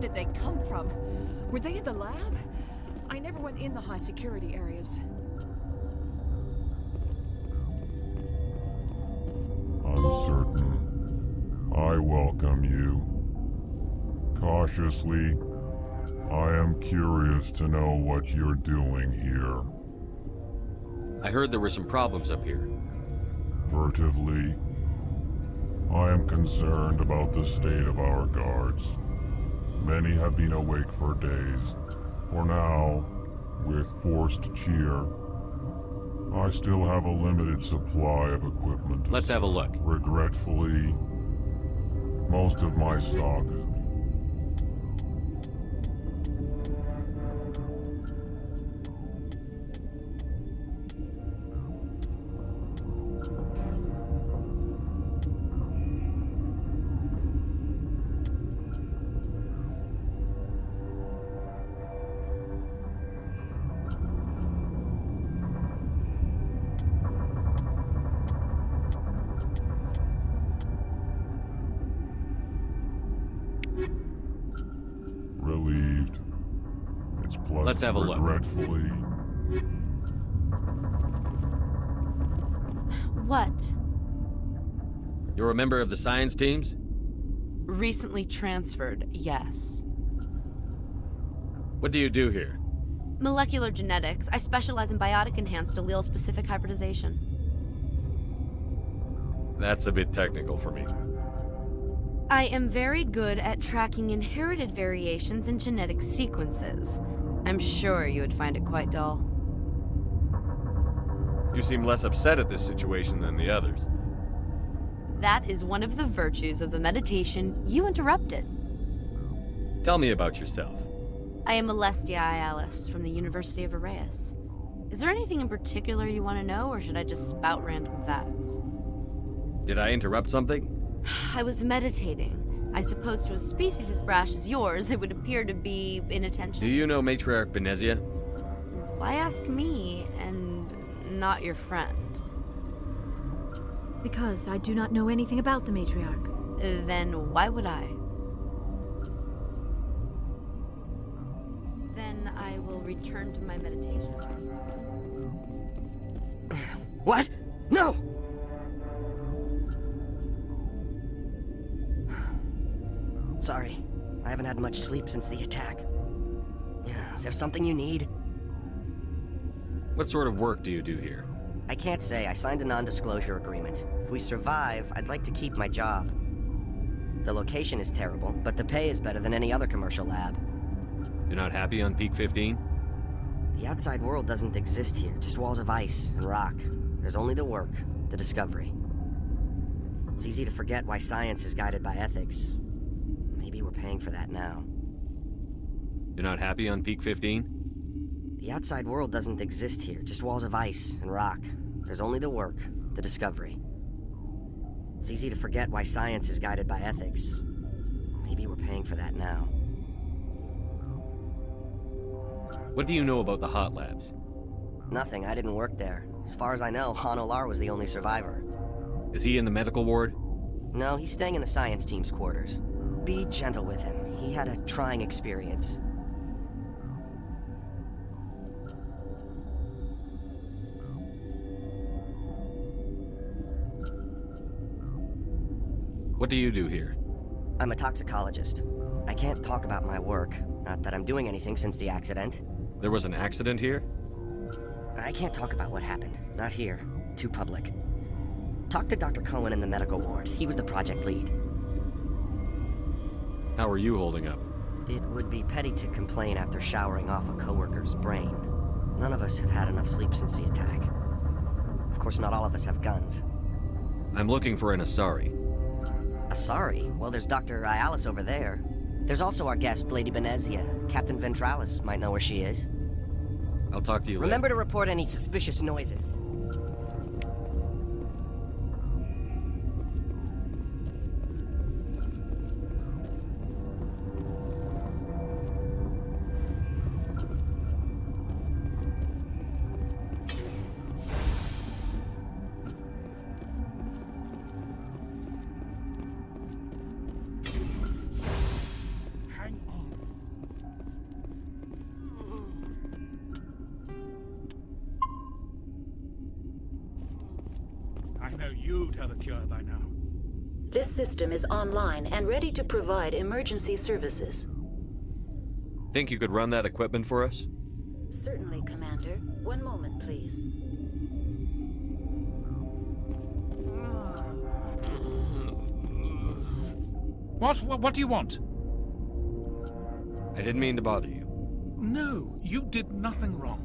did they come from? Were they in the lab? I never went in the high security areas. Uncertain. I welcome you. Cautiously, I am curious to know what you're doing here. I heard there were some problems up here. Furtively, I am concerned about the state of our guards. Many have been awake for days. For now, with forced cheer, I still have a limited supply of equipment. Let's have a look. Regretfully, most of my stock is... Relieved. It's pleasant. Let's have a look. Regretfully. What? You're a member of the science teams? Recently transferred, yes. What do you do here? Molecular genetics. I specialize in biotic-enhanced allele-specific hybridization. That's a bit technical for me. I am very good at tracking inherited variations in genetic sequences. I'm sure you would find it quite dull. You seem less upset at this situation than the others. That is one of the virtues of the meditation you interrupted. Tell me about yourself. I am Alestia Ialis from the University of Arraeus. Is there anything in particular you want to know, or should I just spout random facts? Did I interrupt something? I was meditating. I suppose to a species as brash as yours, it would appear to be inattention. Do you know Matriarch Benezia? Why ask me, and not your friend? Because I do not know anything about the matriarch. Then why would I? Then I will return to my meditations. What? No! Sorry, I haven't had much sleep since the attack. Is there something you need? What sort of work do you do here? I can't say. I signed a non-disclosure agreement. If we survive, I'd like to keep my job. The location is terrible, but the pay is better than any other commercial lab. You're not happy on Peak 15? The outside world doesn't exist here, just walls of ice and rock. There's only the work, the discovery. It's easy to forget why science is guided by ethics. Maybe we're paying for that now. You're not happy on Peak 15? The outside world doesn't exist here, just walls of ice and rock. There's only the work, the discovery. It's easy to forget why science is guided by ethics. Maybe we're paying for that now. What do you know about the hot labs? Nothing, I didn't work there. As far as I know, Han Olar was the only survivor. Is he in the medical ward? No, he's staying in the science team's quarters. Be gentle with him. He had a trying experience. What do you do here? I'm a toxicologist. I can't talk about my work. Not that I'm doing anything since the accident. There was an accident here? I can't talk about what happened. Not here. Too public. Talk to Dr. Cohen in the medical ward. He was the project lead. How are you holding up? It would be petty to complain after showering off a coworker's brain. None of us have had enough sleep since the attack. Of course, not all of us have guns. I'm looking for an Asari. Asari? Well, there's Dr. Ialis over there. There's also our guest, Lady Benezia. Captain Ventralis might know where she is. I'll talk to you later. Remember to report any suspicious noises. Hang on. I know you'd have a cure by now. This system is online and ready to provide emergency services. Think you could run that equipment for us? Certainly, Commander. One moment, please. What do you want? I didn't mean to bother you. No, you did nothing wrong.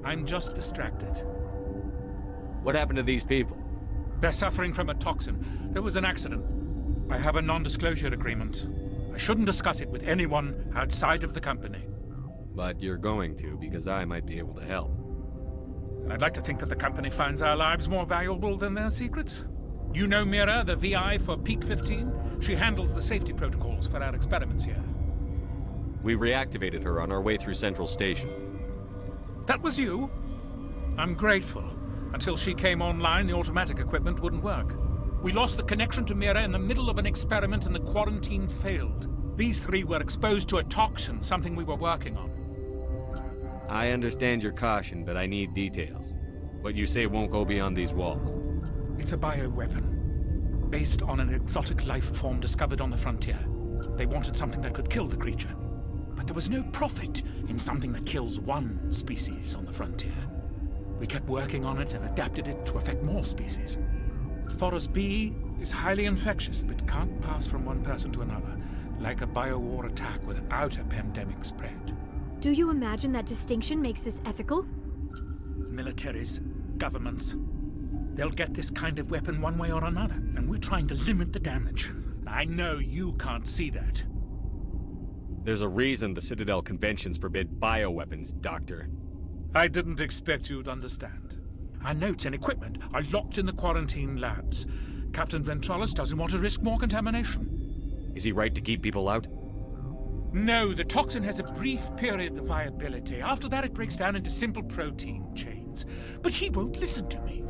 I'm just distracted. What happened to these people? They're suffering from a toxin. There was an accident. I have a non-disclosure agreement. I shouldn't discuss it with anyone outside of the company. But you're going to, because I might be able to help. And I'd like to think that the company finds our lives more valuable than their secrets. You know Mira, the VI for Peak 15? She handles the safety protocols for our experiments here. We reactivated her on our way through Central Station. That was you? I'm grateful. Until she came online, the automatic equipment wouldn't work. We lost the connection to Mira in the middle of an experiment and the quarantine failed. These three were exposed to a toxin, something we were working on. I understand your caution, but I need details. What you say won't go beyond these walls. It's a bioweapon, based on an exotic life form discovered on the frontier. They wanted something that could kill the creature. But there was no profit in something that kills one species on the frontier. We kept working on it and adapted it to affect more species. Thoros B is highly infectious, but can't pass from one person to another, like a biowar attack without a pandemic spread. Do you imagine that distinction makes this ethical? Militaries, governments, they'll get this kind of weapon one way or another, and we're trying to limit the damage. I know you can't see that. There's a reason the Citadel conventions forbid bioweapons, Doctor. I didn't expect you'd understand. Our notes and equipment are locked in the quarantine labs. Captain Ventralis doesn't want to risk more contamination. Is he right to keep people out? No, the toxin has a brief period of viability. After that, it breaks down into simple protein chains. But he won't listen to me.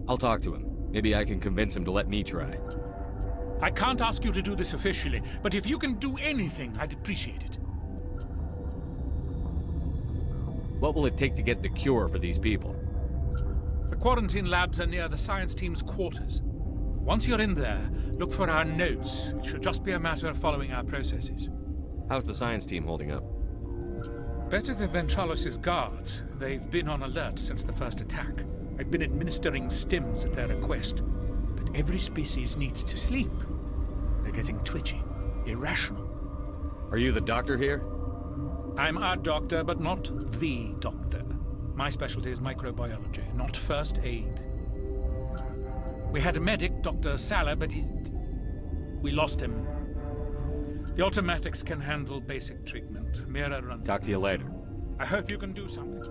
I'll talk to him. Maybe I can convince him to let me try. I can't ask you to do this officially, but if you can do anything, I'd appreciate it. What will it take to get the cure for these people? The quarantine labs are near the science team's quarters. Once you're in there, look for our notes. It should just be a matter of following our processes. How's the science team holding up? Better than Ventralis' guards. They've been on alert since the first attack. I've been administering stims at their request. But every species needs to sleep. They're getting twitchy, irrational. Are you the doctor here? I'm our doctor, but not the doctor. My specialty is microbiology, not first aid. We had a medic, Dr. Salah, but we lost him. The automatics can handle basic treatment. Mira runs. Talk to you later. I hope you can do something.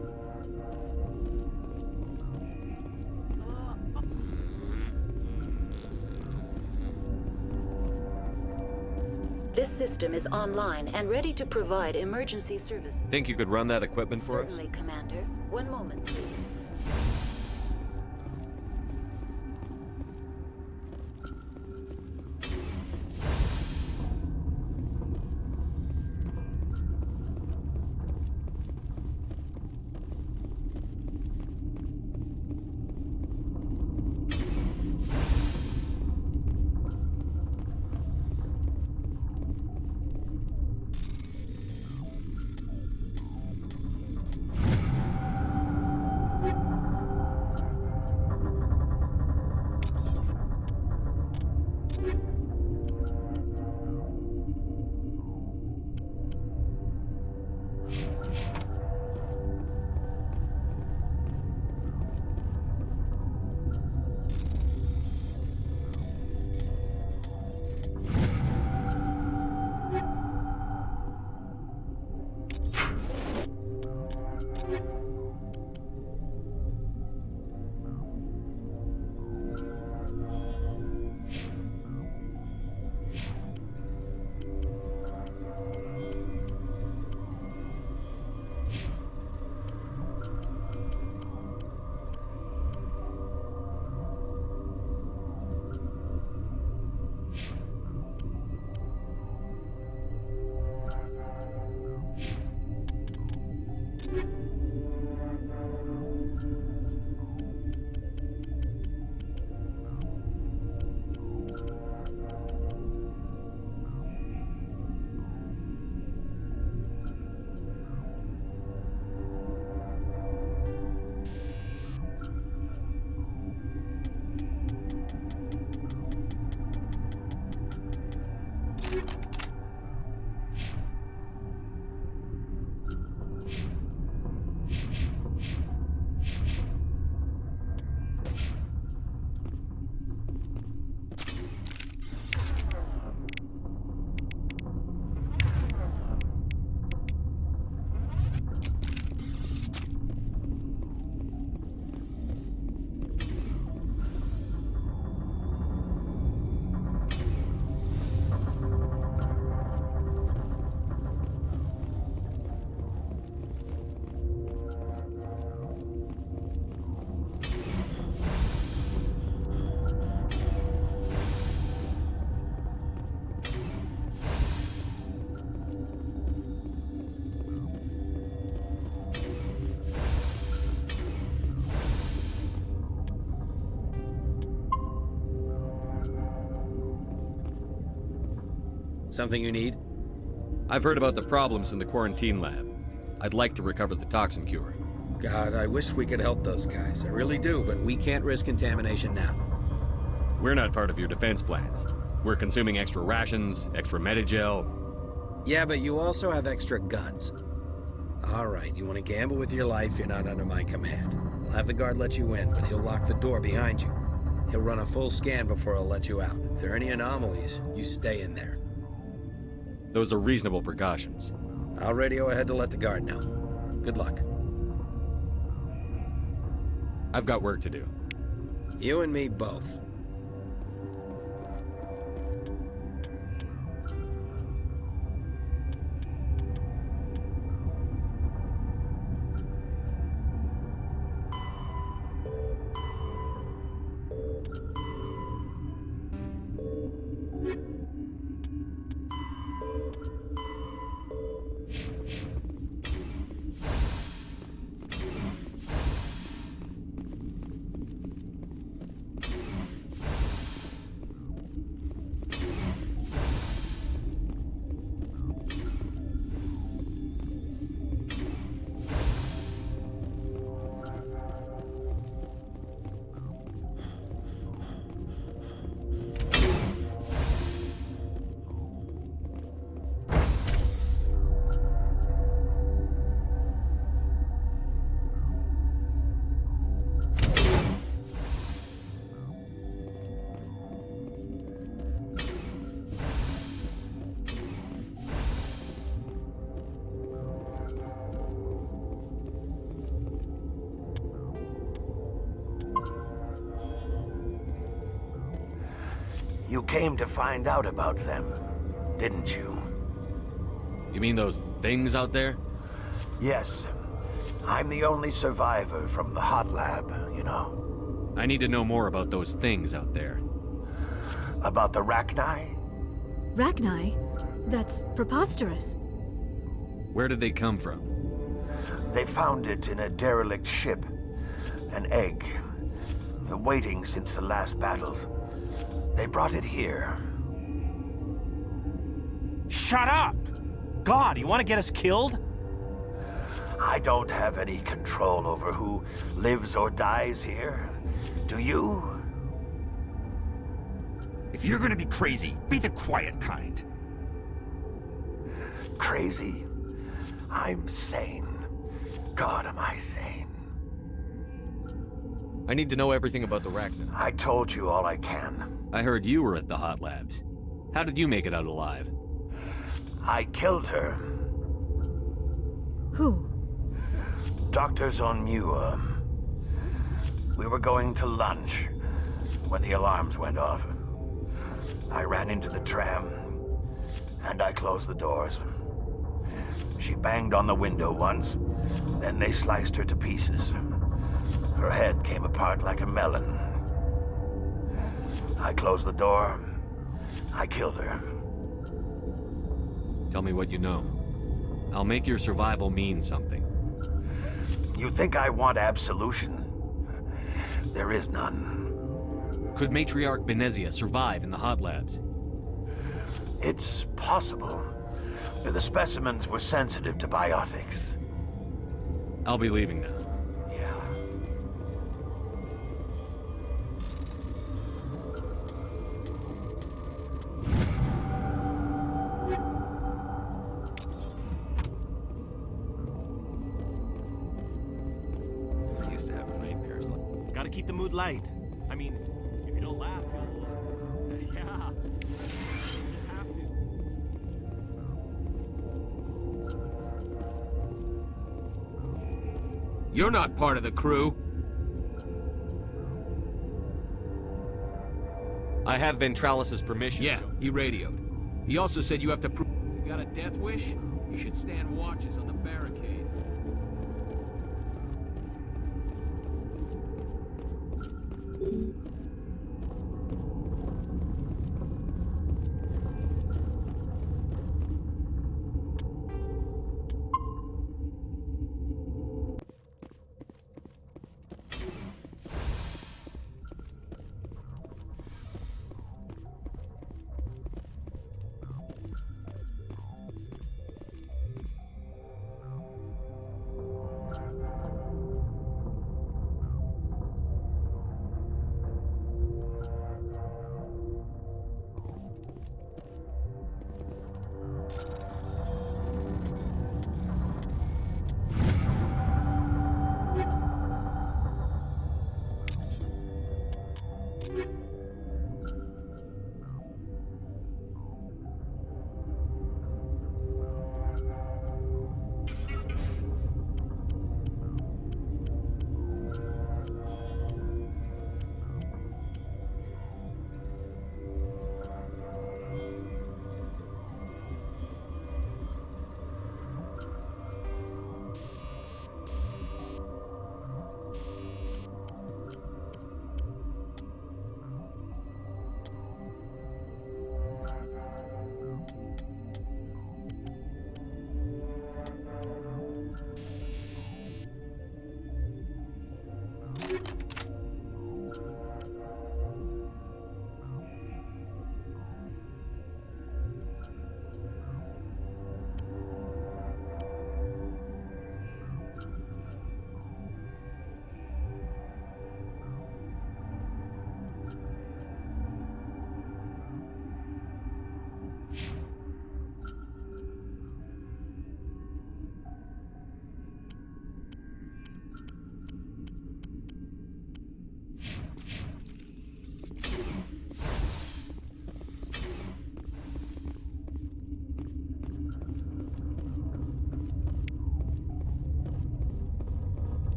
This system is online and ready to provide emergency service. Think you could run that equipment for us? Certainly, Commander. One moment, please. Something you need? I've heard about the problems in the quarantine lab. I'd like to recover the toxin cure. God, I wish we could help those guys. I really do, but we can't risk contamination now. We're not part of your defense plans. We're consuming extra rations, extra Medigel. Yeah, but you also have extra guns. All right, you want to gamble with your life, you're not under my command. I'll have the guard let you in, but he'll lock the door behind you. He'll run a full scan before he'll let you out. If there are any anomalies, you stay in there. Those are reasonable precautions. I'll radio ahead to let the guard know. Good luck. I've got work to do. You and me both. You came to find out about them, didn't you? You mean those things out there? Yes. I'm the only survivor from the hot lab, you know. I need to know more about those things out there. About the Rachni? Rachni? That's preposterous. Where did they come from? They found it in a derelict ship. An egg. Waiting since the last battles. They brought it here. Shut up! God, you want to get us killed? I don't have any control over who lives or dies here. Do you? If you're gonna be crazy, be the quiet kind. Crazy? I'm sane. God, am I sane. I need to know everything about the Rachni. I told you all I can. I heard you were at the hot labs. How did you make it out alive? I killed her. Who? Doctors on ME1. We were going to lunch when the alarms went off. I ran into the tram, and I closed the doors. She banged on the window once, then they sliced her to pieces. Her head came apart like a melon. I closed the door. I killed her. Tell me what you know. I'll make your survival mean something. You think I want absolution? There is none. Could Matriarch Benezia survive in the hot labs? It's possible. The specimens were sensitive to biotics. I'll be leaving now. Yeah. I used to have nightmares. Gotta keep the mood light. I mean, if you don't laugh, you'll... yeah. You just have to. You're not part of the crew. I have Ventralis's permission. Yeah, he radioed. He also said you have to prove... You got a death wish? You should stand watches on the barricade.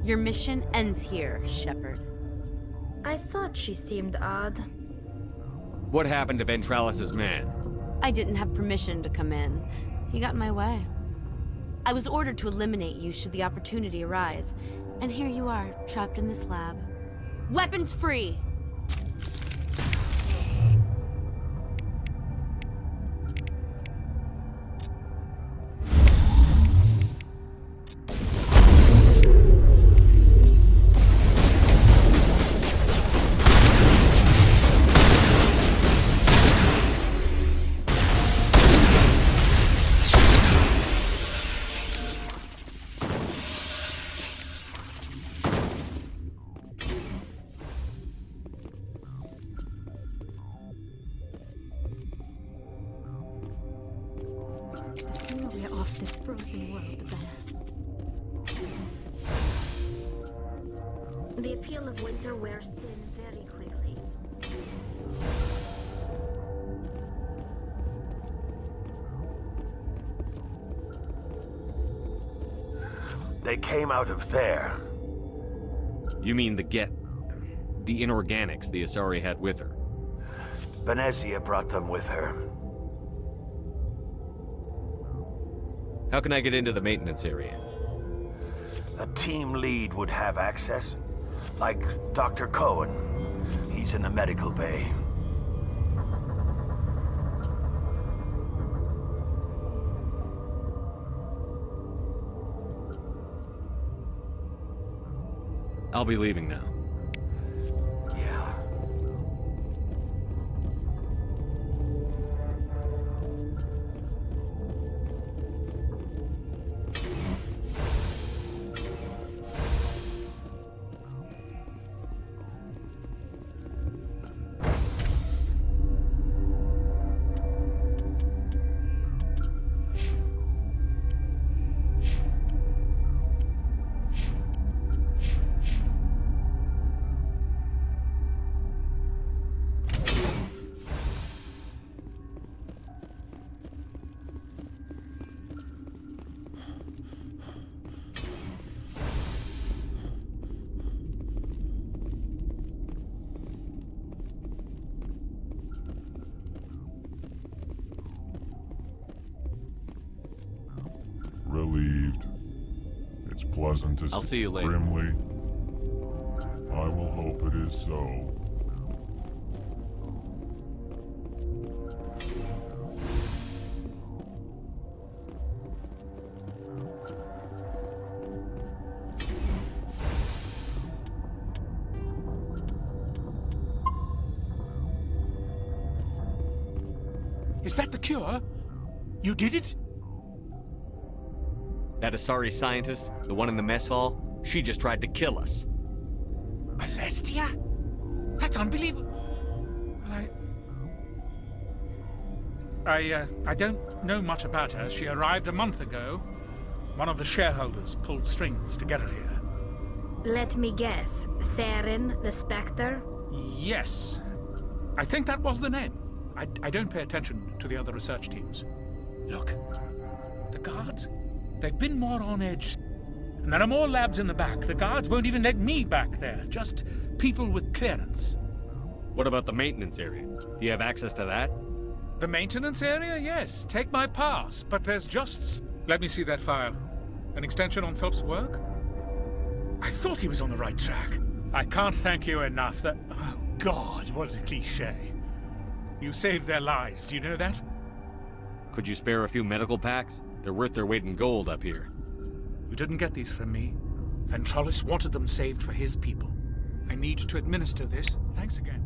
Your mission ends here, Shepard. I thought she seemed odd. What happened to Ventralis's man? I didn't have permission to come in. He got in my way. I was ordered to eliminate you should the opportunity arise. And here you are, trapped in this lab. Weapons free! The sooner we're off this frozen world, the better. The appeal of winter wears thin very quickly. They came out of there. You mean the inorganics the Asari had with her? Benezia brought them with her. How can I get into the maintenance area? A team lead would have access. Like Dr. Cohen. He's in the medical bay. I'll be leaving now. Yeah. Relieved. It's pleasant to I'll see you later. Grimly. I will hope it is so. Is that the cure? You did it? That Asari scientist, the one in the mess hall, she just tried to kill us. Alestia? That's unbelievable. I don't know much about her. She arrived a month ago. One of the shareholders pulled strings to get her here. Let me guess. Saren, the Spectre? Yes. I think that was the name. I don't pay attention to the other research teams. Look, the guards, they've been more on edge. And there are more labs in the back. The guards won't even let me back there. Just people with clearance. What about the maintenance area? Do you have access to that? The maintenance area? Yes. Take my pass. But there's just... Let me see that file. An extension on Phelps' work? I thought he was on the right track. I can't thank you enough that... Oh, God, what a cliché. You saved their lives. Do you know that? Could you spare a few medical packs? They're worth their weight in gold up here. You didn't get these from me. Ventralis wanted them saved for his people. I need to administer this. Thanks again.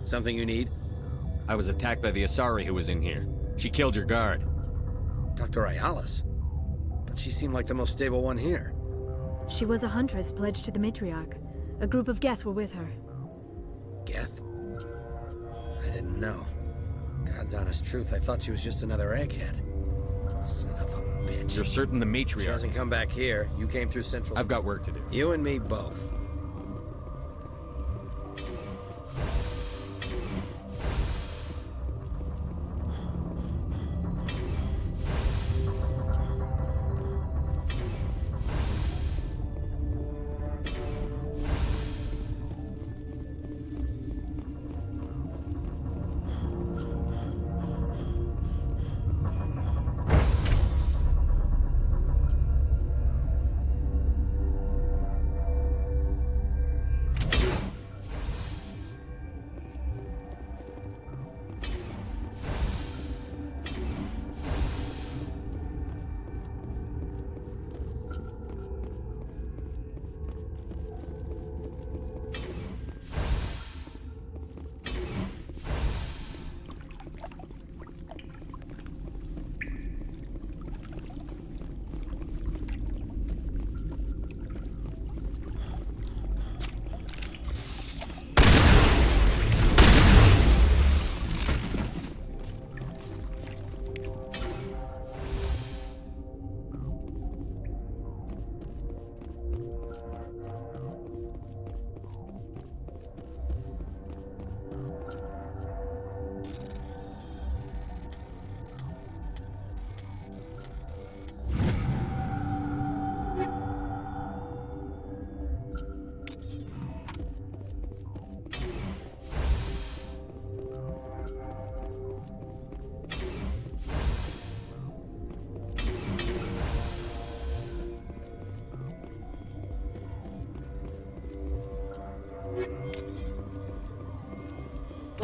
Something you need? I was attacked by the Asari who was in here. She killed your guard. Dr. Ayala's? But she seemed like the most stable one here. She was a huntress pledged to the matriarch. A group of Geth were with her. Geth? I didn't know. God's honest truth, I thought she was just another egghead. Son of a bitch. You're certain the matriarch... She hasn't come back here. You came through Central... I've got work to do. You and me both.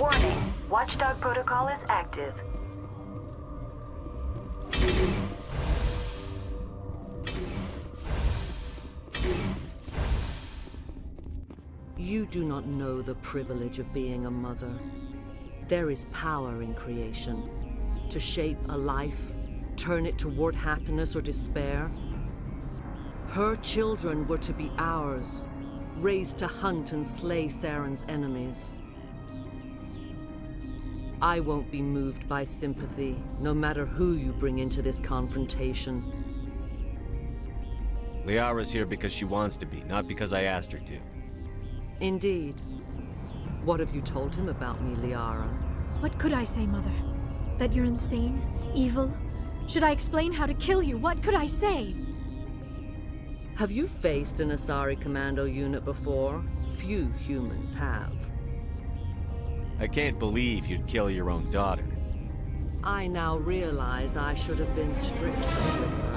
Warning, Watchdog protocol is active. You do not know the privilege of being a mother. There is power in creation. To shape a life, turn it toward happiness or despair. Her children were to be ours, raised to hunt and slay Saren's enemies. I won't be moved by sympathy, no matter who you bring into this confrontation. Liara's here because she wants to be, not because I asked her to. Indeed. What have you told him about me, Liara? What could I say, Mother? That you're insane? Evil? Should I explain how to kill you? What could I say? Have you faced an Asari commando unit before? Few humans have. I can't believe you'd kill your own daughter. I now realize I should have been stricter with her.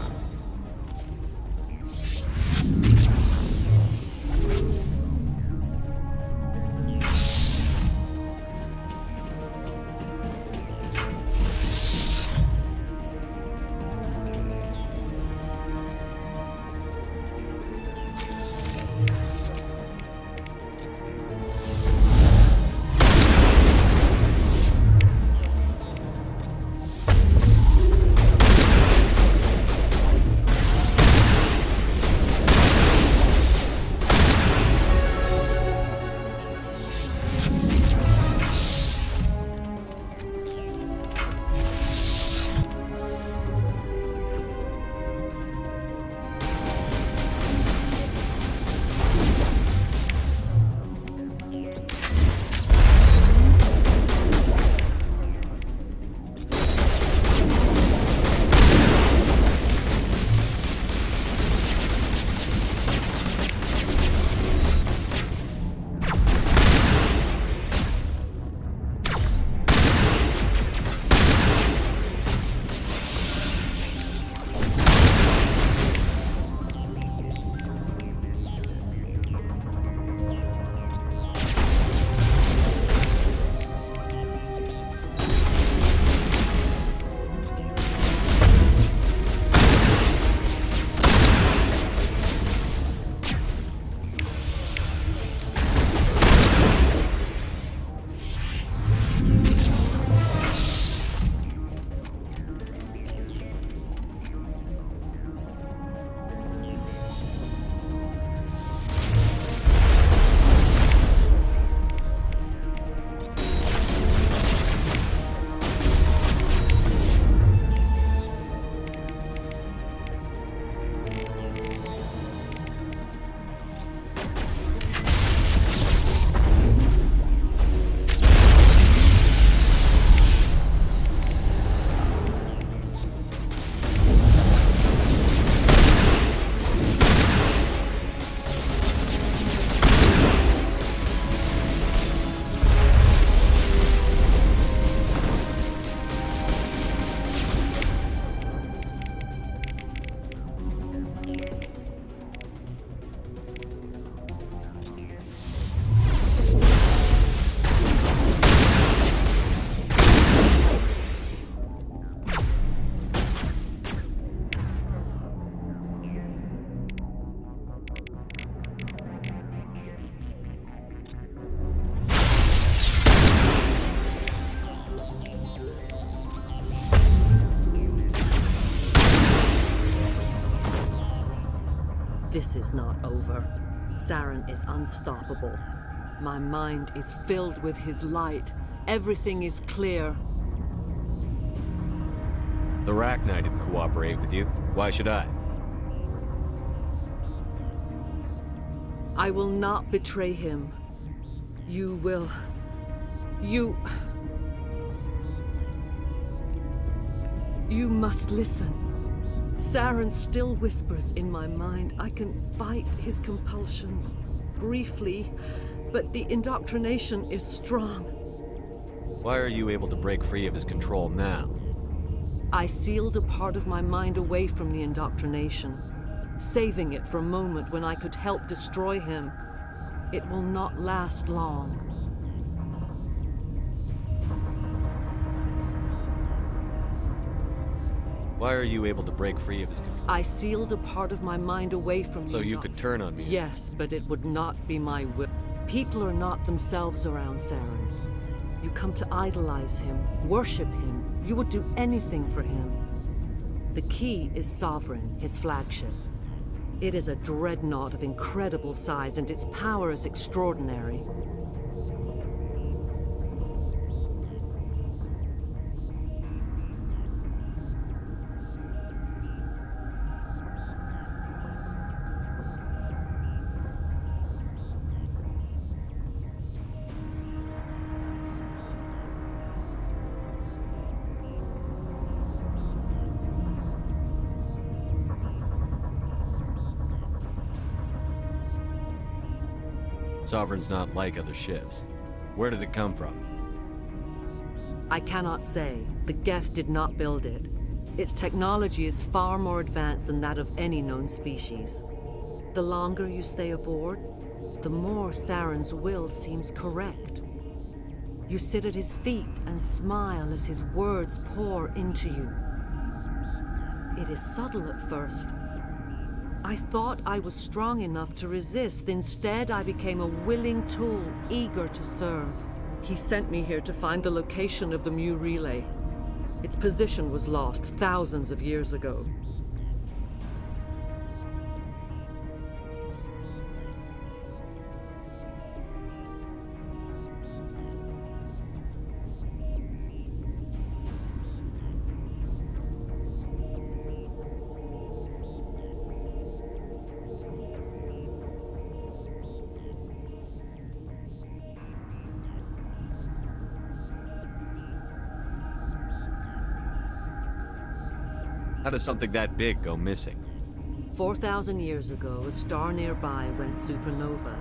This is not over. Saren is unstoppable. My mind is filled with his light. Everything is clear. The Rachni didn't cooperate with you. Why should I? I will not betray him. You will... You must listen. Saren still whispers in my mind. I can fight his compulsions, briefly, but the indoctrination is strong. Why are you able to break free of his control now? I sealed a part of my mind away from the indoctrination, saving it for a moment when I could help destroy him. It will not last long. Why are you able to break free of his control? I sealed a part of my mind away from So you could turn on me? Yes, but it would not be my will. People are not themselves around Saren. You come to idolize him, worship him. You would do anything for him. The key is Sovereign, his flagship. It is a dreadnought of incredible size, and its power is extraordinary. Sovereign's not like other ships. Where did it come from? I cannot say. The Geth did not build it. Its technology is far more advanced than that of any known species. The longer you stay aboard, the more Saren's will seems correct. You sit at his feet and smile as his words pour into you. It is subtle at first. I thought I was strong enough to resist. Instead, I became a willing tool, eager to serve. He sent me here to find the location of the Mu relay. Its position was lost thousands of years ago. How does something that big go missing? 4,000 years ago, a star nearby went supernova.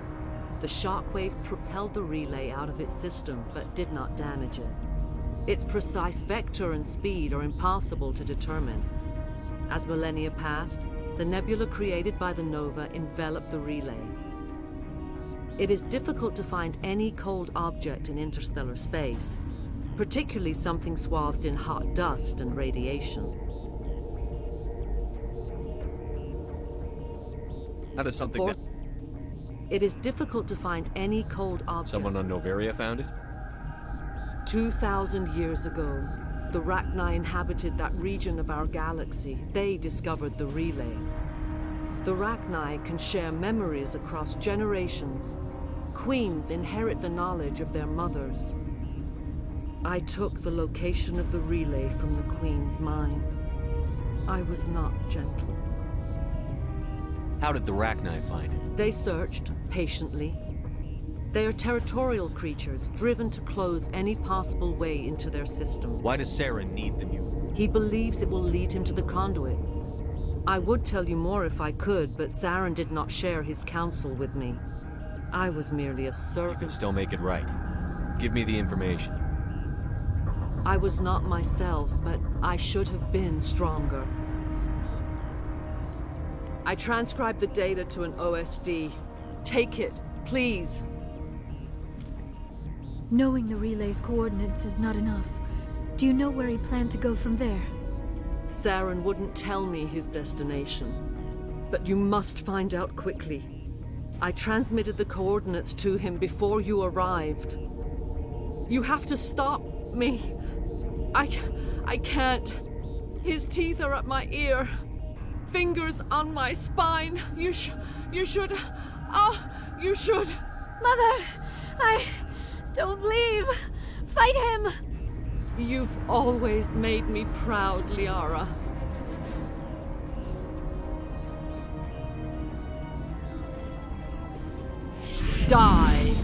The shockwave propelled the relay out of its system, but did not damage it. Its precise vector and speed are impossible to determine. As millennia passed, the nebula created by the nova enveloped the relay. It is difficult to find any cold object in interstellar space, particularly something swathed in hot dust and radiation. How does something that... It is difficult to find any cold object. Someone on Noveria found it? 2,000 years ago, the Rachni inhabited that region of our galaxy. They discovered the relay. The Rachni can share memories across generations. Queens inherit the knowledge of their mothers. I took the location of the relay from the Queen's mind. I was not gentle. How did the Rachni find it? They searched, patiently. They are territorial creatures, driven to close any possible way into their systems. Why does Saren need the Mu? He believes it will lead him to the conduit. I would tell you more if I could, but Saren did not share his counsel with me. I was merely a servant. You can still make it right. Give me the information. I was not myself, but I should have been stronger. I transcribed the data to an OSD. Take it, please. Knowing the relay's coordinates is not enough. Do you know where he planned to go from there? Saren wouldn't tell me his destination. But you must find out quickly. I transmitted the coordinates to him before you arrived. You have to stop me. I can't. His teeth are at my ear. fingers on my spine. You should. You should. Mother, don't leave. Fight him. You've always made me proud, Liara. Die.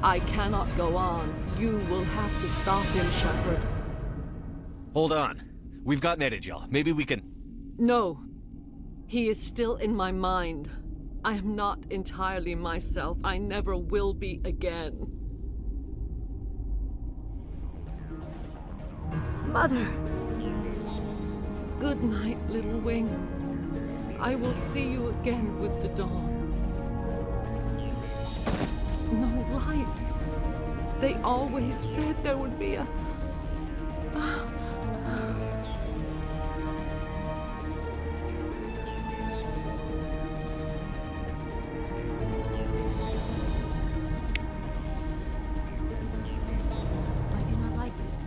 I cannot go on. You will have to stop him, Shepard. Hold on. We've got Medigel. Maybe we can... No. He is still in my mind. I am not entirely myself. I never will be again. Mother. Good night, little wing. I will see you again with the dawn. No light. They always said there would be a... I do not like this place.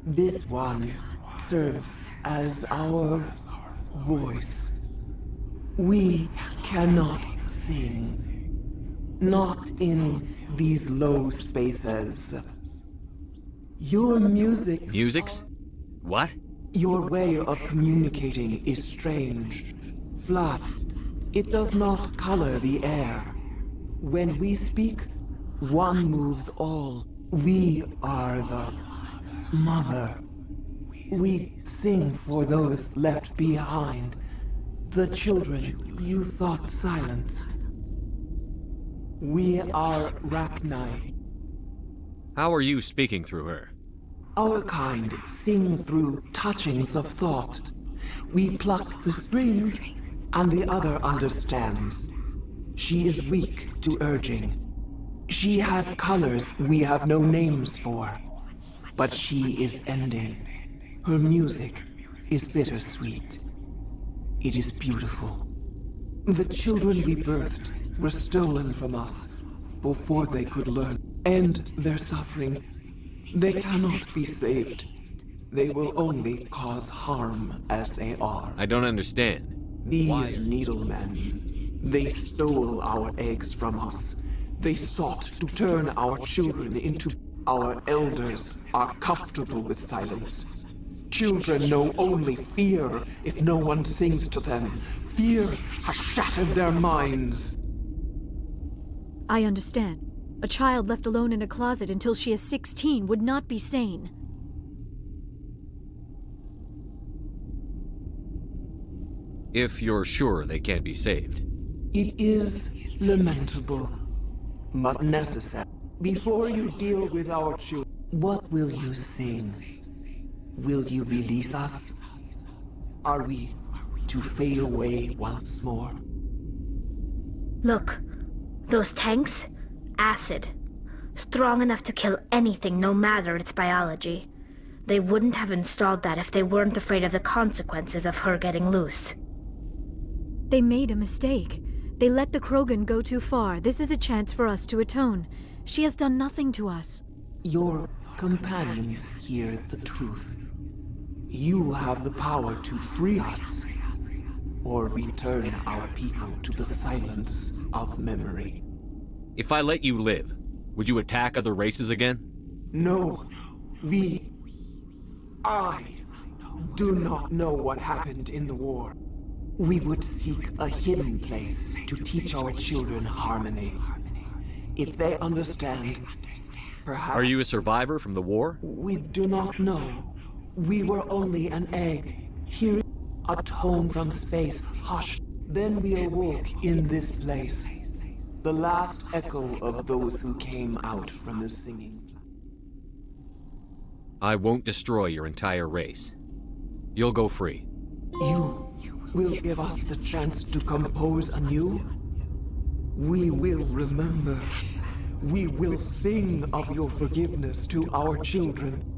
This one serves as our voice. We cannot sing. Not in these low spaces. Your music... Musics? What? Your way of communicating is strange. Flat. It does not color the air. When we speak, one moves all. We are the Mother. We sing for those left behind. The children you thought silenced. We are Rachni. How are you speaking through her? Our kind sing through touchings of thought. We pluck the strings, and the other understands. She is weak to urging. She has colors we have no names for. But she is ending. Her music is bittersweet. It is beautiful. The children we birthed were stolen from us before they could learn. End their suffering. They cannot be saved. They will only cause harm as they are. I don't understand. These needlemen, they stole our eggs from us. They sought to turn our children into... Our elders are comfortable with silence. Children know only fear if no one sings to them. Fear has shattered their minds. I understand. A child left alone in a closet until she is 16 would not be sane. If you're sure they can't be saved. It is lamentable, but necessary. Before you deal with our children, what will you sing? Will you release us? Are we to fade away once more? Look, those tanks? Acid. Strong enough to kill anything, no matter its biology. They wouldn't have installed that if they weren't afraid of the consequences of her getting loose. They made a mistake. They let the Krogan go too far. This is a chance for us to atone. She has done nothing to us. Your companions hear the truth. You have the power to free us, or return our people to the silence of memory. If I let you live, would you attack other races again? No. I do not know what happened in the war. We would seek a hidden place to teach our children harmony. If they understand, perhaps... Are you a survivor from the war? We do not know. We were only an egg, hearing a tone from space, hushed. Then we awoke in this place. The last echo of those who came out from the singing. I won't destroy your entire race. You'll go free. You will give us the chance to compose anew? We will remember. We will sing of your forgiveness to our children.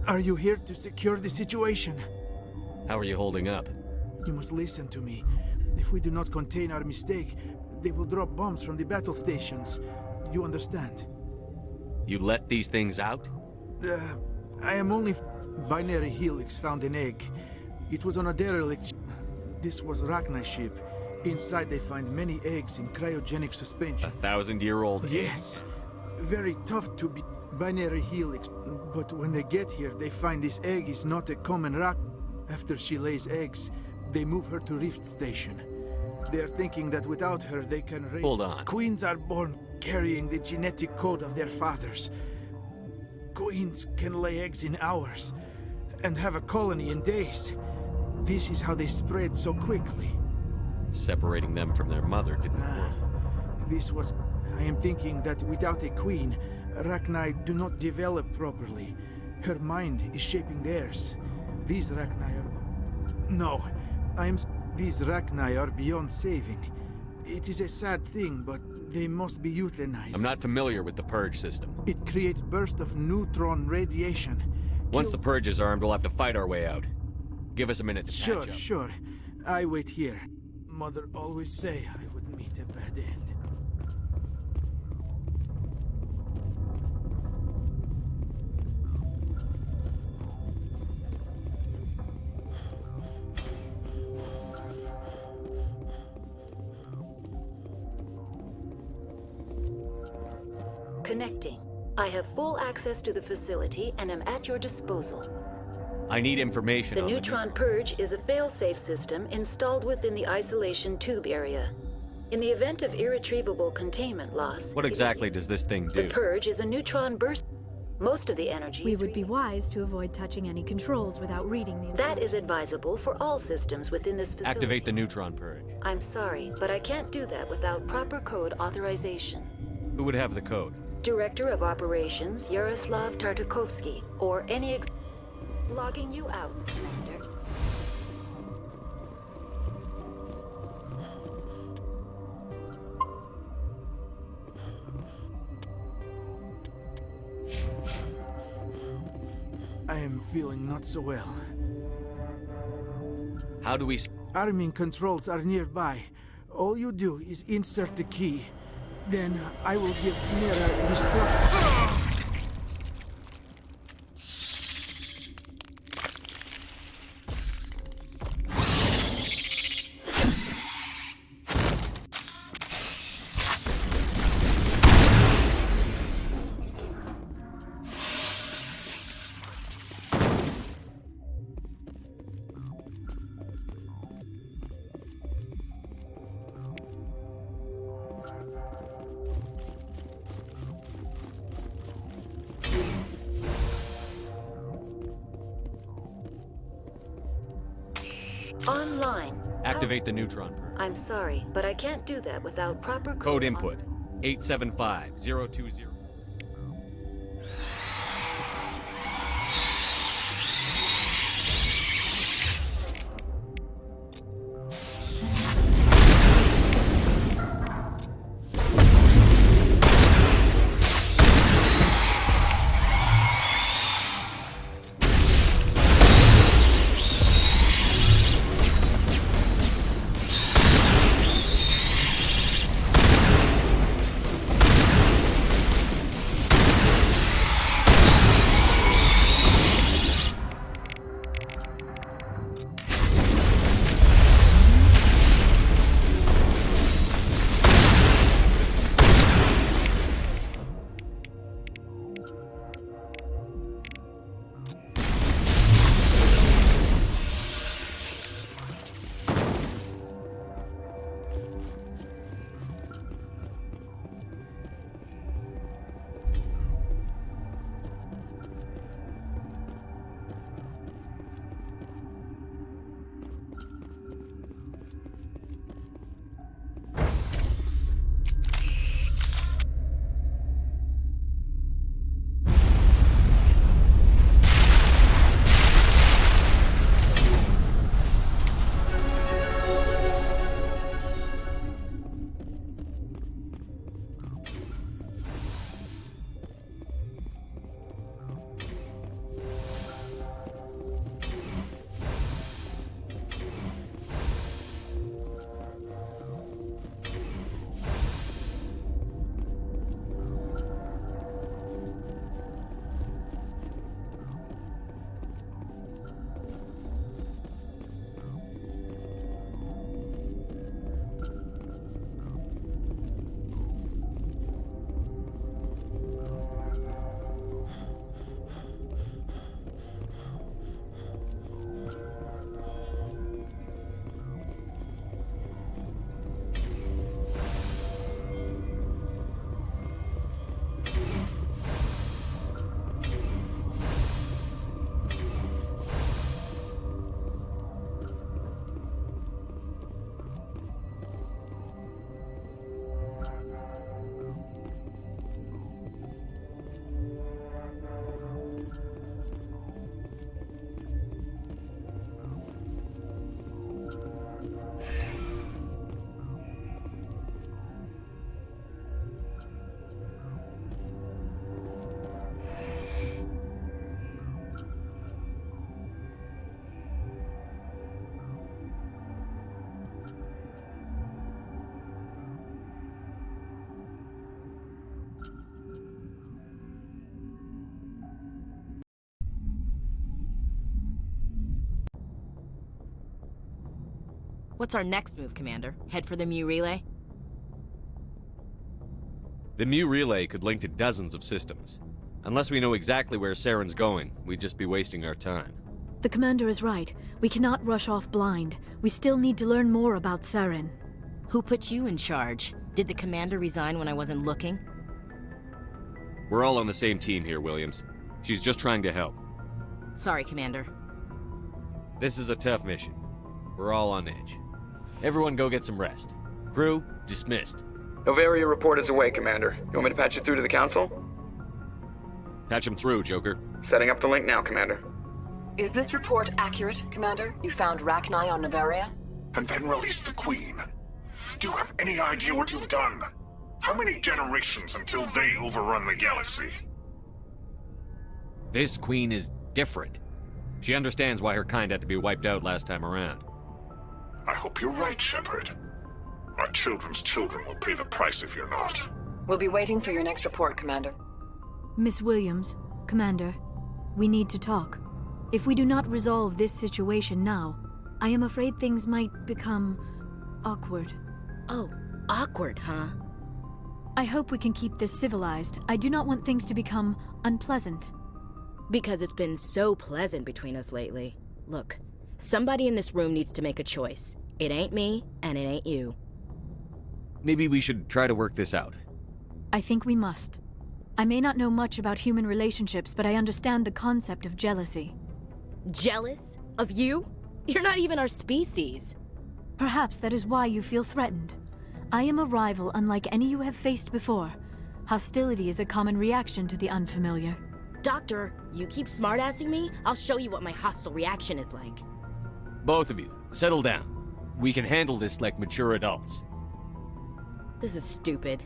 Are you here to secure the situation? How are you holding up? You must listen to me. If we do not contain our mistake, they will drop bombs from the battle stations. You understand? You let these things out? I am only... Binary Helix found an egg. It was on a derelict... This was Rachni ship. Inside they find many eggs in cryogenic suspension. 1,000-year-old egg? Yes. Very tough to be... Binary Helix. But when they get here, they find this egg is not a common rock. After she lays eggs, they move her to Rift Station. They're thinking that without her, they can raise... Hold on. Queens are born carrying the genetic code of their fathers. Queens can lay eggs in hours and have a colony in days. This is how they spread so quickly. Separating them from their mother didn't work. This was... I am thinking that without a queen, Rachni do not develop properly. Her mind is shaping theirs. These Rachni are... No, These Rachni are beyond saving. It is a sad thing, but they must be euthanized. I'm not familiar with the Purge system. It creates bursts of neutron radiation. Once the Purge is armed, we'll have to fight our way out. Give us a minute to patch up. Sure. I wait here. Mother always say I would meet a bad end. Connecting. I have full access to the facility and am at your disposal. I need information The on Neutron Purge is a fail-safe system installed within the isolation tube area. In the event of irretrievable containment loss... What exactly does this thing do? The Purge is a neutron burst. Most of the energy We would be wise to avoid touching any controls without reading the That is advisable for all systems within this facility. Activate the neutron purge. I'm sorry, but I can't do that without proper code authorization. Who would have the code? Director of Operations, Yaroslav Tartakovsky, or any logging you out, Commander. I am feeling not so well. How do we... Arming controls are nearby. All you do is insert the key. Then I will give Mira destruct... Online. Activate the neutron purge. I'm sorry, but I can't do that without proper Code input. 875020. What's our next move, Commander? Head for the Mu relay? The Mu relay could link to dozens of systems. Unless we know exactly where Saren's going, we'd just be wasting our time. The commander is right. We cannot rush off blind. We still need to learn more about Saren. Who put you in charge? Did the commander resign when I wasn't looking? We're all on the same team here, Williams. She's just trying to help. Sorry, Commander. This is a tough mission. We're all on edge. Everyone go get some rest. Crew, dismissed. Novaria report is away, Commander. You want me to patch it through to the Council? Patch him through, Joker. Setting up the link now, Commander. Is this report accurate, Commander? You found Rachni on Novaria? And then released the Queen. Do you have any idea what you've done? How many generations until they overrun the galaxy? This Queen is different. She understands why her kind had to be wiped out last time around. I hope you're right, Shepard. Our children's children will pay the price if you're not. We'll be waiting for your next report, Commander. Miss Williams, Commander, we need to talk. If we do not resolve this situation now, I am afraid things might become awkward. Oh, awkward, huh? I hope we can keep this civilized. I do not want things to become unpleasant. Because it's been so pleasant between us lately. Look, somebody in this room needs to make a choice. It ain't me, and it ain't you. Maybe we should try to work this out. I think we must. I may not know much about human relationships, but I understand the concept of jealousy. Jealous? Of you? You're not even our species. Perhaps that is why you feel threatened. I am a rival unlike any you have faced before. Hostility is a common reaction to the unfamiliar. Doctor, you keep smartassing me, I'll show you what my hostile reaction is like. Both of you, settle down. We can handle this like mature adults. This is stupid.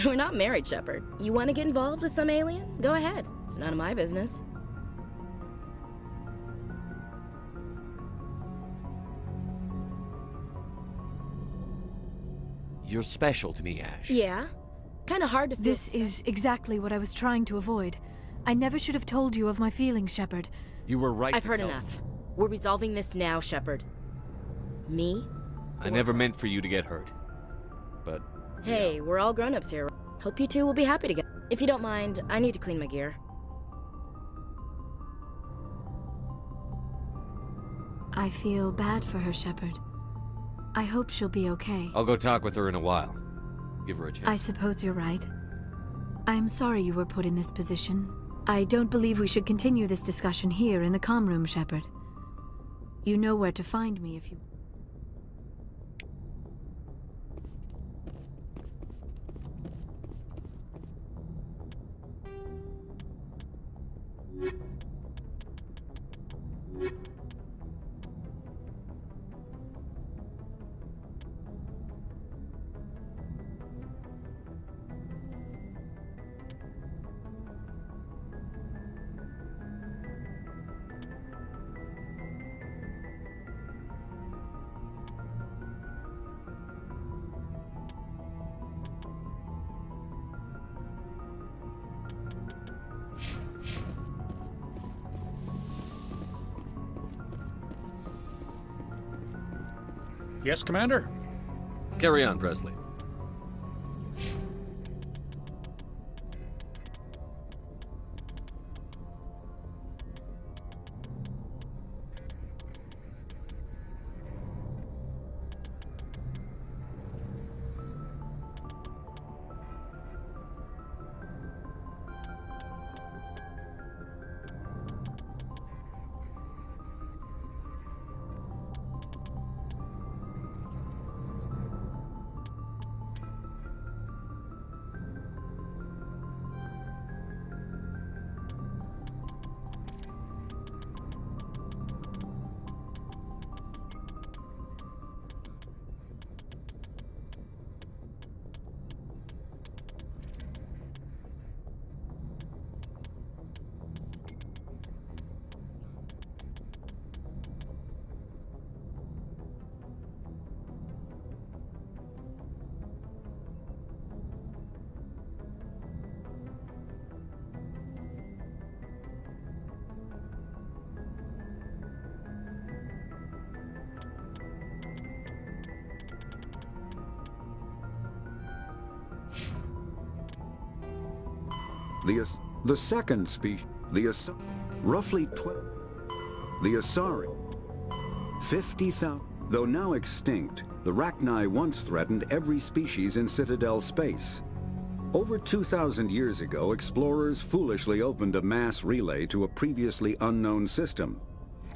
We're not married, Shepard. You want to get involved with some alien? Go ahead. It's none of my business. You're special to me, Ash. Yeah? Kinda hard to feel. This is exactly what I was trying to avoid. I never should have told you of my feelings, Shepard. You were right. I've heard enough. We're resolving this now, Shepard. Me? I never meant for you to get hurt. But... Hey, we're all grown-ups here. Hope you two will be happy together. If you don't mind, I need to clean my gear. I feel bad for her, Shepard. I hope she'll be okay. I'll go talk with her in a while. Give her a chance. I suppose you're right. I'm sorry you were put in this position. I don't believe we should continue this discussion here in the comm room, Shepard. You know where to find me if you... Yes, Commander? Carry on, Presley. The second species, roughly 12, the Asari, 50,000. Though now extinct, the Rachni once threatened every species in Citadel space. Over 2,000 years ago, explorers foolishly opened a mass relay to a previously unknown system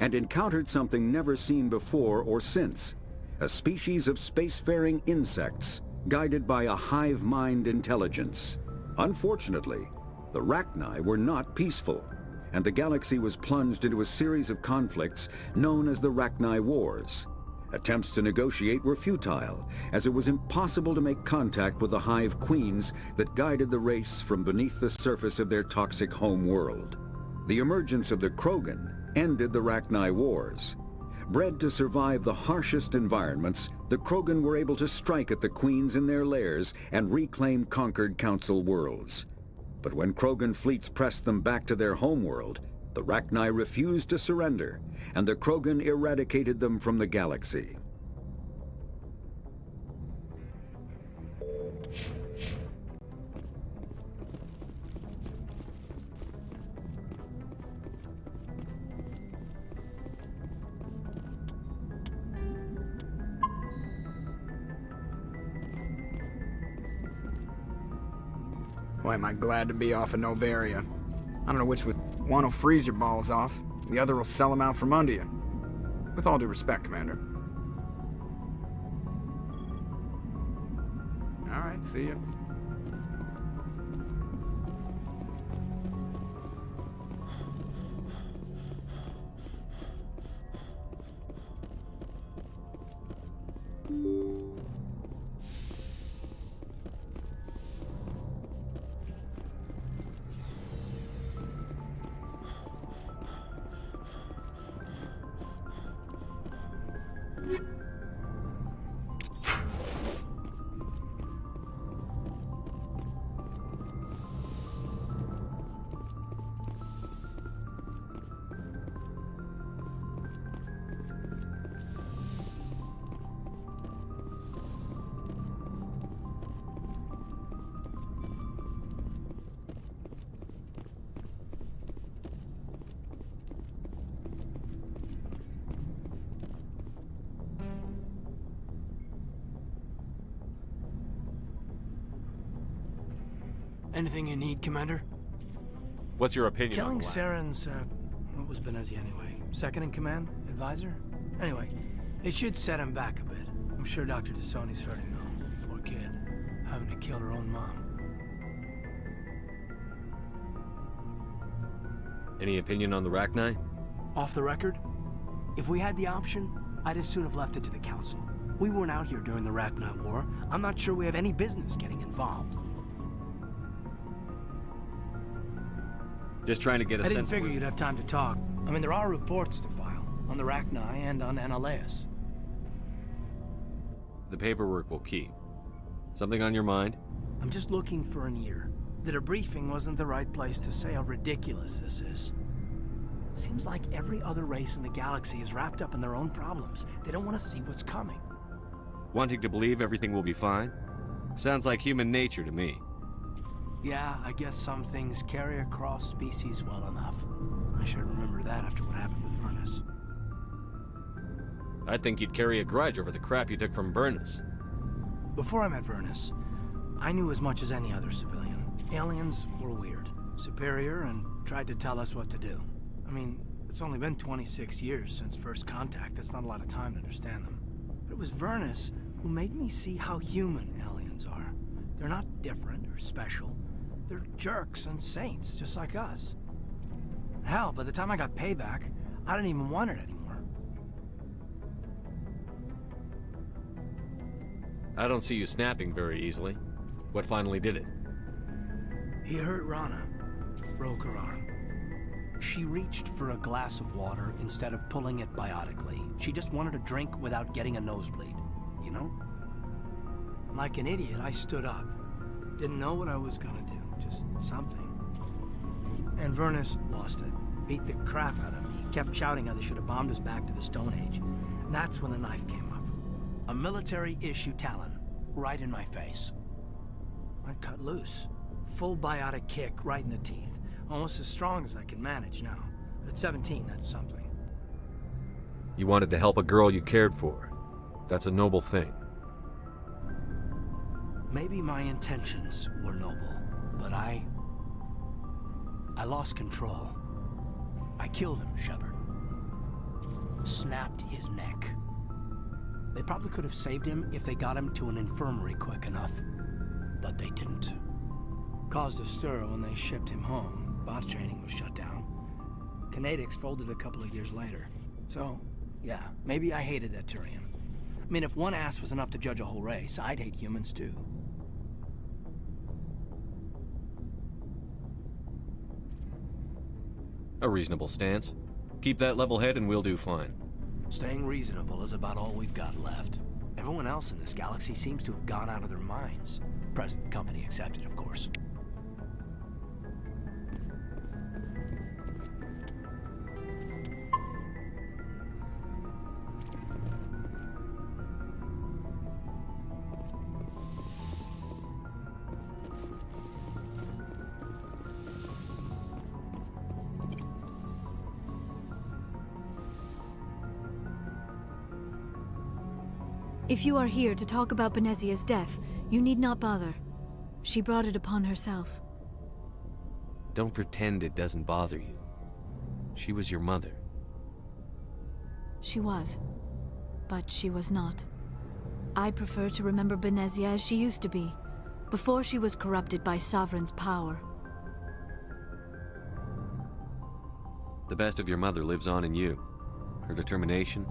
and encountered something never seen before or since, a species of spacefaring insects guided by a hive mind intelligence. Unfortunately, the Rachni were not peaceful, and the galaxy was plunged into a series of conflicts known as the Rachni Wars. Attempts to negotiate were futile, as it was impossible to make contact with the Hive Queens that guided the race from beneath the surface of their toxic home world. The emergence of the Krogan ended the Rachni Wars. Bred to survive the harshest environments, the Krogan were able to strike at the Queens in their lairs and reclaim conquered Council worlds. But when Krogan fleets pressed them back to their homeworld, the Rachni refused to surrender, and the Krogan eradicated them from the galaxy. Boy, am I glad to be off of Novaria. I don't know which one will freeze your balls off, the other will sell them out from under you. With all due respect, Commander. Alright, see ya. Anything you need, Commander? What's your opinion on Killing the lab? Saren's, what was Benezia anyway? Second in command? Advisor? Anyway, it should set him back a bit. I'm sure Dr. Tassoni's hurting, though. Poor kid. Having to kill her own mom. Any opinion on the Rachni? Off the record? If we had the option, I'd as soon have left it to the Council. We weren't out here during the Rachni War. I'm not sure we have any business getting involved. Just trying to get a sense. I didn't figure you'd have time to talk. I mean, there are reports to file on the Rachni and on Annaleus. The paperwork will keep. Something on your mind? I'm just looking for an ear. The debriefing wasn't the right place to say how ridiculous this is. Seems like every other race in the galaxy is wrapped up in their own problems. They don't want to see what's coming. Wanting to believe everything will be fine? Sounds like human nature to me. Yeah, I guess some things carry across species well enough. I should remember that after what happened with Vernus. I think you'd carry a grudge over the crap you took from Vernus. Before I met Vernus, I knew as much as any other civilian. Aliens were weird, superior, and tried to tell us what to do. I mean, it's only been 26 years since first contact. That's not a lot of time to understand them. But it was Vernus who made me see how human aliens are. They're not different or special. They're jerks and saints, just like us. Hell, by the time I got payback, I didn't even want it anymore. I don't see you snapping very easily. What finally did it? He hurt Rana. Broke her arm. She reached for a glass of water instead of pulling it biotically. She just wanted a drink without getting a nosebleed, you know? Like an idiot, I stood up. Didn't know what I was gonna do, just something. And Vernus lost it. Beat the crap out of me. Kept shouting how they should have bombed us back to the Stone Age. And that's when the knife came up. A military-issue talon, right in my face. I cut loose. Full biotic kick right in the teeth. Almost as strong as I can manage now. But at 17, that's something. You wanted to help a girl you cared for. That's a noble thing. Maybe my intentions were noble, but I lost control. I killed him, Shepard. Snapped his neck. They probably could have saved him if they got him to an infirmary quick enough. But they didn't. Caused a stir when they shipped him home. Bot training was shut down. Kinetics folded a couple of years later. So, yeah, maybe I hated that Turian. I mean, if one ass was enough to judge a whole race, I'd hate humans too. A reasonable stance. Keep that level head and we'll do fine. Staying reasonable is about all we've got left. Everyone else in this galaxy seems to have gone out of their minds. Present company accepted, of course. If you are here to talk about Benezia's death, you need not bother. She brought it upon herself. Don't pretend it doesn't bother you. She was your mother. She was. But she was not. I prefer to remember Benezia as she used to be, before she was corrupted by Sovereign's power. The best of your mother lives on in you. Her determination,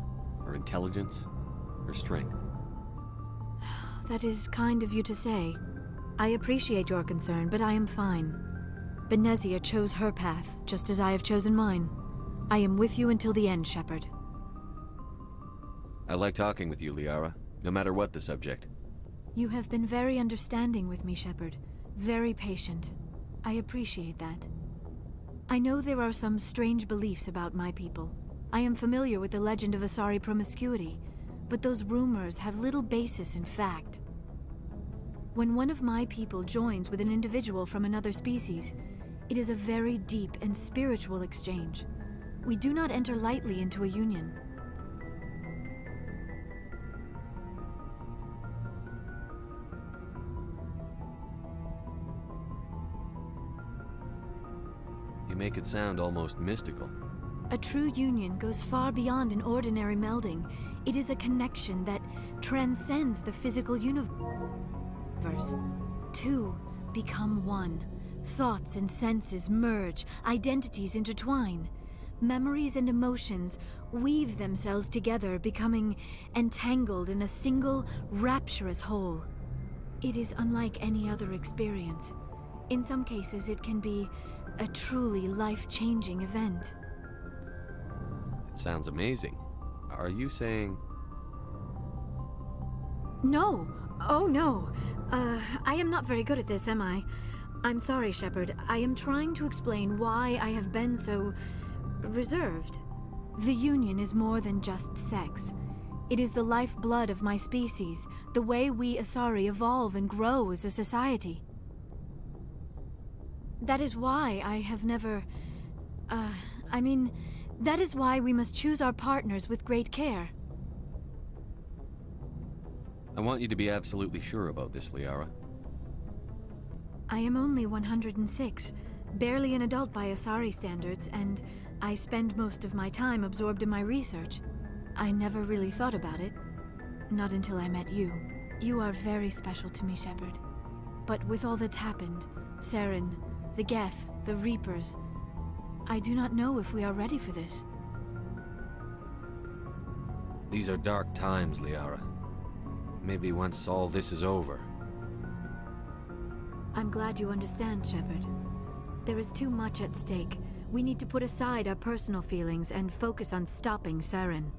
her intelligence, her strength. That is kind of you to say. I appreciate your concern, but I am fine. Benezia chose her path, just as I have chosen mine. I am with you until the end, Shepard. I like talking with you, Liara, no matter what the subject. You have been very understanding with me, Shepard. Very patient. I appreciate that. I know there are some strange beliefs about my people. I am familiar with the legend of Asari promiscuity, but those rumors have little basis in fact. When one of my people joins with an individual from another species, it is a very deep and spiritual exchange. We do not enter lightly into a union. You make it sound almost mystical. A true union goes far beyond an ordinary melding. It is a connection that transcends the physical universe. Two become one. Thoughts and senses merge, identities intertwine. Memories and emotions weave themselves together, becoming entangled in a single, rapturous whole. It is unlike any other experience. In some cases, it can be a truly life-changing event. It sounds amazing. Are you saying... No! Oh, no. I am not very good at this, am I? I'm sorry, Shepard. I am trying to explain why I have been so... reserved. The Union is more than just sex. It is the lifeblood of my species, the way we Asari evolve and grow as a society. That is why I have never... that is why we must choose our partners with great care. I want you to be absolutely sure about this, Liara. I am only 106, barely an adult by Asari standards, and I spend most of my time absorbed in my research. I never really thought about it. Not until I met you. You are very special to me, Shepard. But with all that's happened, Saren, the Geth, the Reapers, I do not know if we are ready for this. These are dark times, Liara. Maybe once all this is over. I'm glad you understand, Shepard. There is too much at stake. We need to put aside our personal feelings and focus on stopping Saren.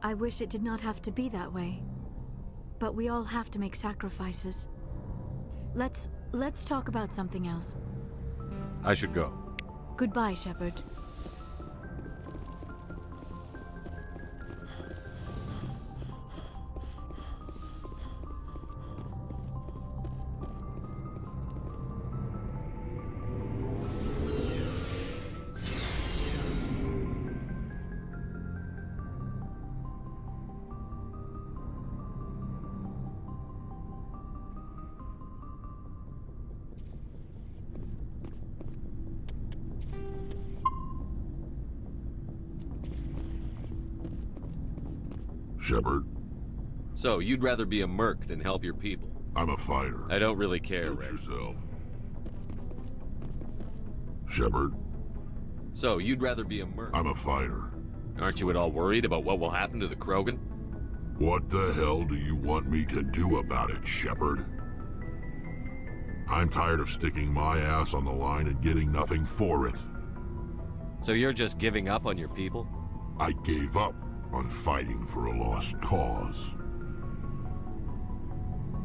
I wish it did not have to be that way. But we all have to make sacrifices. Let's talk about something else. I should go. Goodbye, Shepard. Shepard? So, you'd rather be a merc than help your people? I'm a fighter. I don't really care, Suit Rex. yourself. Shepard? So, you'd rather be a merc? I'm a fighter. Aren't you at all worried about what will happen to the Krogan? What the hell do you want me to do about it, Shepard? I'm tired of sticking my ass on the line and getting nothing for it. So you're just giving up on your people? I gave up on fighting for a lost cause.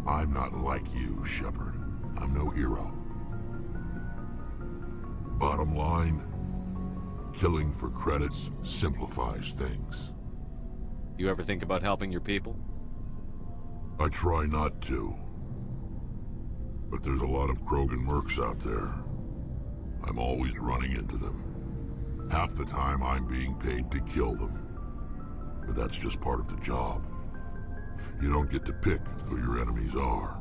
I'm not like you, Shepard. I'm no hero. Bottom line, killing for credits simplifies things. You ever think about helping your people? I try not to. But there's a lot of Krogan mercs out there. I'm always running into them. Half the time I'm being paid to kill them. But that's just part of the job. You don't get to pick who your enemies are.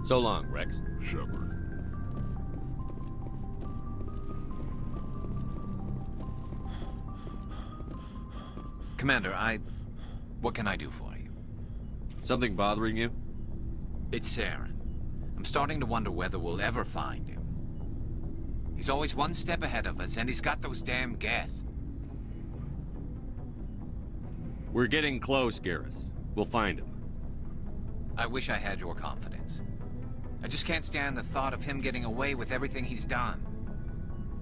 So long, Rex. Shepard. Commander, what can I do for you? Something bothering you? It's Saren. I'm starting to wonder whether we'll ever find him. He's always one step ahead of us, and he's got those damn Geth. We're getting close, Garrus. We'll find him. I wish I had your confidence. I just can't stand the thought of him getting away with everything he's done.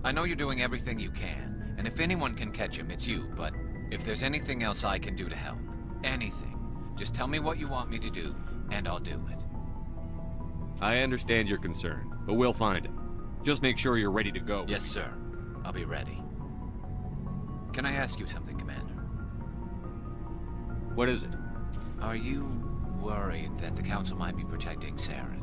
I know you're doing everything you can, and if anyone can catch him, it's you, but if there's anything else I can do to help, anything, just tell me what you want me to do, and I'll do it. I understand your concern, but we'll find him. Just make sure you're ready to go. Yes, sir. I'll be ready. Can I ask you something, Commander? What is it? Are you worried that the Council might be protecting Saren?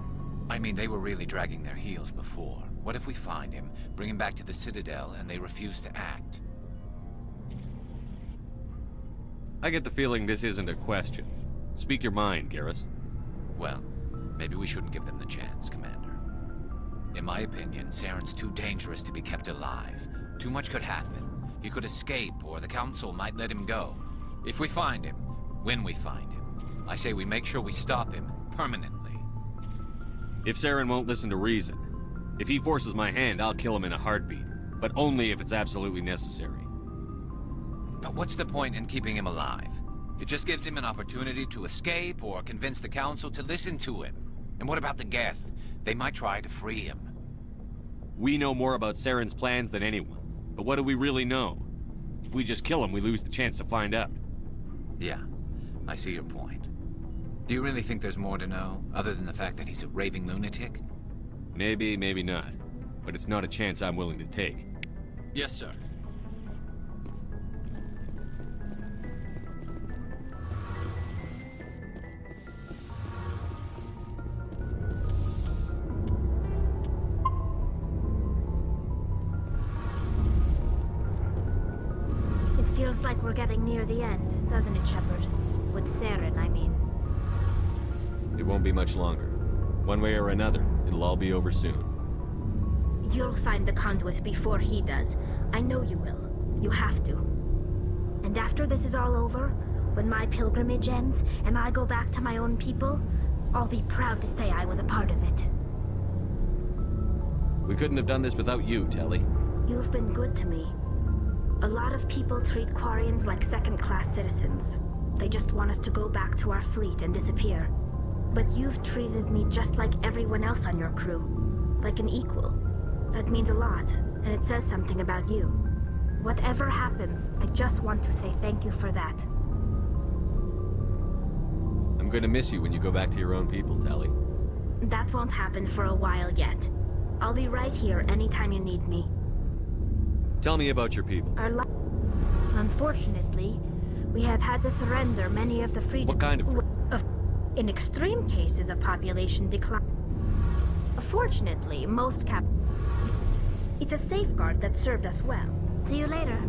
I mean, they were really dragging their heels before. What if we find him, bring him back to the Citadel, and they refuse to act? I get the feeling this isn't a question. Speak your mind, Garrus. Well, maybe we shouldn't give them the chance, Commander. In my opinion, Saren's too dangerous to be kept alive. Too much could happen. He could escape, or the Council might let him go. If we find him, when we find him, I say we make sure we stop him permanently. If Saren won't listen to reason, if he forces my hand, I'll kill him in a heartbeat. But only if it's absolutely necessary. But what's the point in keeping him alive? It just gives him an opportunity to escape or convince the Council to listen to him. And what about the Geth? They might try to free him. We know more about Saren's plans than anyone. But what do we really know? If we just kill him, we lose the chance to find out. Yeah, I see your point. Do you really think there's more to know, other than the fact that he's a raving lunatic? Maybe, maybe not. But it's not a chance I'm willing to take. Yes, sir. It feels like we're getting near the end, doesn't it, Shepard? With Saren, I mean. It won't be much longer. One way or another, it'll all be over soon. You'll find the conduit before he does. I know you will. You have to. And after this is all over, when my pilgrimage ends and I go back to my own people, I'll be proud to say I was a part of it. We couldn't have done this without you, Telly. You've been good to me. A lot of people treat Quarians like second-class citizens. They just want us to go back to our fleet and disappear. But you've treated me just like everyone else on your crew. Like an equal. That means a lot, and it says something about you. Whatever happens, I just want to say thank you for that. I'm going to miss you when you go back to your own people, Telly. That won't happen for a while yet. I'll be right here anytime you need me. Tell me about your people. Unfortunately, we have had to surrender many of the freedom... What kind of... In extreme cases of population decline. Fortunately, most It's a safeguard that served us well. See you later.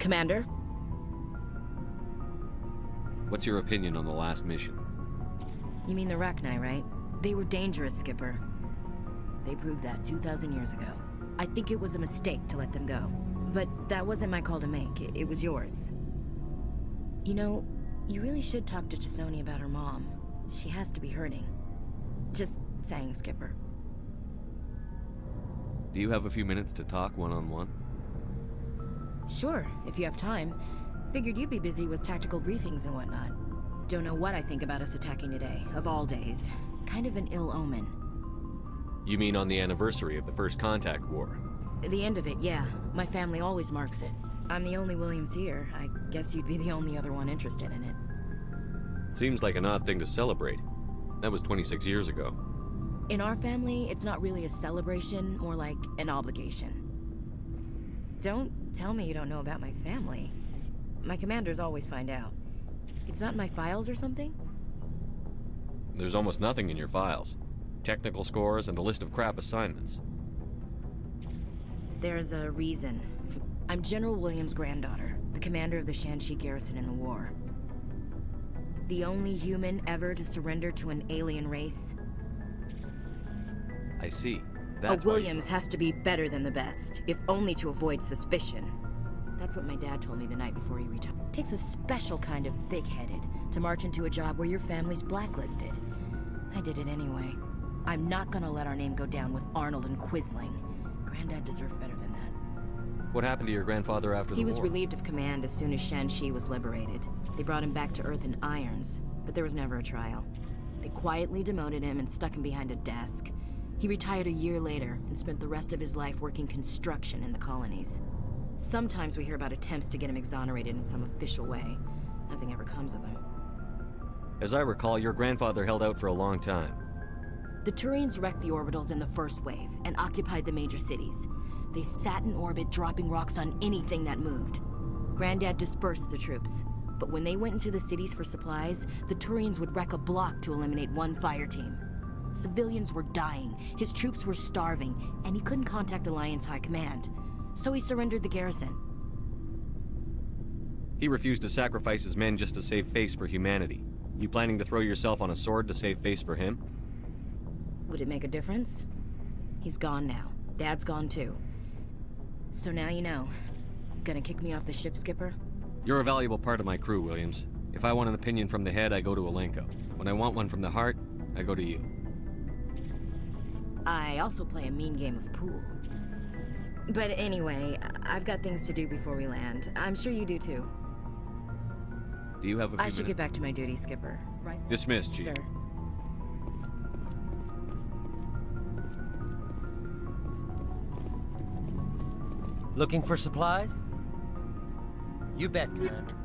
Commander? What's your opinion on the last mission? You mean the Rachni, right? They were dangerous, Skipper. They proved that 2,000 years ago. I think it was a mistake to let them go. But that wasn't my call to make. It was yours. You know, you really should talk to T'Soni about her mom. She has to be hurting. Just saying, Skipper. Do you have a few minutes to talk one-on-one? Sure, if you have time. Figured you'd be busy with tactical briefings and whatnot. Don't know what I think about us attacking today, of all days. Kind of an ill omen. You mean on the anniversary of the First Contact War? The end of it, yeah. My family always marks it. I'm the only Williams here. I guess you'd be the only other one interested in it. Seems like an odd thing to celebrate. That was 26 years ago. In our family, it's not really a celebration, more like an obligation. Don't tell me you don't know about my family. My commanders always find out. It's not in my files or something? There's almost nothing in your files. Technical scores and a list of crap assignments. There's a reason. I'm General Williams' granddaughter, the commander of the Shanxi garrison in the war. The only human ever to surrender to an alien race. I see. A Williams has to be better than the best, if only to avoid suspicion. That's what my dad told me the night before he retired. It takes a special kind of thick-headed to march into a job where your family's blacklisted. I did it anyway. I'm not gonna let our name go down with Arnold and Quisling. Granddad deserved better than that. What happened to your grandfather after the war? He was relieved of command as soon as Shanxi was liberated. They brought him back to Earth in irons, but there was never a trial. They quietly demoted him and stuck him behind a desk. He retired a year later and spent the rest of his life working construction in the colonies. Sometimes we hear about attempts to get him exonerated in some official way. Nothing ever comes of them. As I recall, your grandfather held out for a long time. The Turians wrecked the orbitals in the first wave and occupied the major cities. They sat in orbit, dropping rocks on anything that moved. Granddad dispersed the troops, but when they went into the cities for supplies, the Turians would wreck a block to eliminate one fire team. Civilians were dying, his troops were starving, and he couldn't contact Alliance High Command. So he surrendered the garrison. He refused to sacrifice his men just to save face for humanity. You planning to throw yourself on a sword to save face for him? Would it make a difference? He's gone now. Dad's gone too. So now you know. Gonna kick me off the ship, Skipper? You're a valuable part of my crew, Williams. If I want an opinion from the head, I go to Alenko. When I want one from the heart, I go to you. I also play a mean game of pool. But anyway, I've got things to do before we land. I'm sure you do too. Do you have a few I should get back to my duty, Skipper. Right? Dismissed, Chief. Sir. Looking for supplies? You bet, Commander.